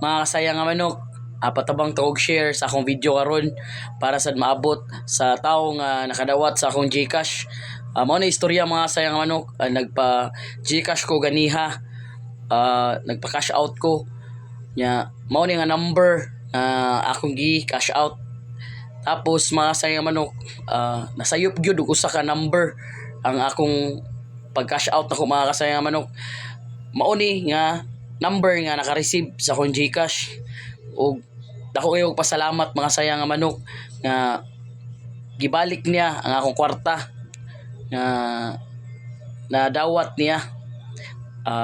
mga kasayang nga manok, patabang ta og share sa akong video karon para sad maabot sa tawo nga nakadawat sa akong GCash. Mao na istorya mga kasayang nga manok, nagpa GCash ko ganiha, nagpa cash out ko nya mao ni nga number akong gi cash out. Tapos mga kasayang nga manok, nasayop gyud og usa ka number ang akong pag cash out ako mga kasayang nga manok. Mao ni nga number nga naka-receive sa akong GCash. Og dako kayo pasalamat mga sayang nga manok nga gibalik niya ang akong kwarta nga nadawat niya.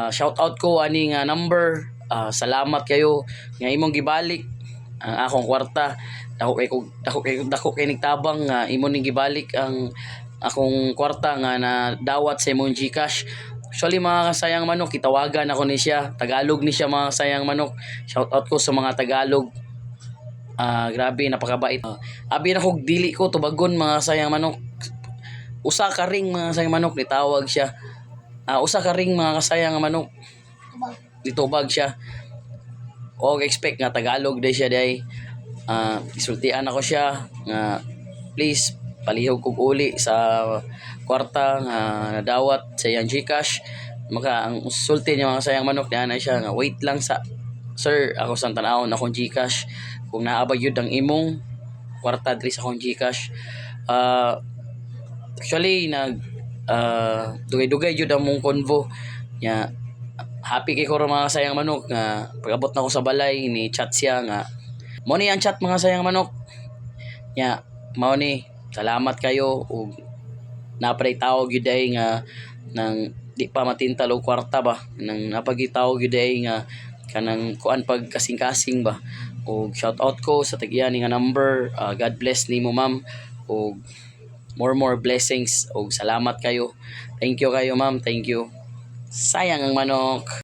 Shout out ko ani nga number. Salamat kayo nga imong gibalik ang akong kwarta. Dako kay nigtabang nga imo ning gibalik ang akong kwarta nga nadawat sa imong GCash. Actually mga kasayang manok, kitawagan ako ni siya. Tagalog ni siya mga kasayang manok. Shout out ko sa mga Tagalog. Grabe, napakabait. Abi na kog dili ko tubagon mga kasayang manok. Usa ka ring mga kasayang manok, nitawag siya. Usa ka ring mga kasayang manok. Ditubag siya. O expect nga Tagalog day siya day. Isultian ako siya nga please palihog kog uli sa kwarta nga nadawat sa iyang GCash. Ang sulti niya mga sayang manok niya na siya nga wait lang sa sir, ako sang tan-awon akong GCash kung naabay yun ang imong kwarta diri sa akong GCash. Actually dugay-dugay yun ang mong convo nya. Happy kay ko mga sayang manok nga pag-abot na ko sa balay ni chat siya nga mo ni ang chat mga sayang manok nya. Mao ni salamat kayo ug napay tawag gyud ay nga nang di pa matintal og kwarta ba nang napagitawag gyud ay nga kanang kuan pag kasing-kasing ba. Og shout out ko sa tag-iya ni nga number. God bless nimo ma'am og more blessings og salamat kayo. Thank you kayo ma'am, thank you. Sayang ang manok.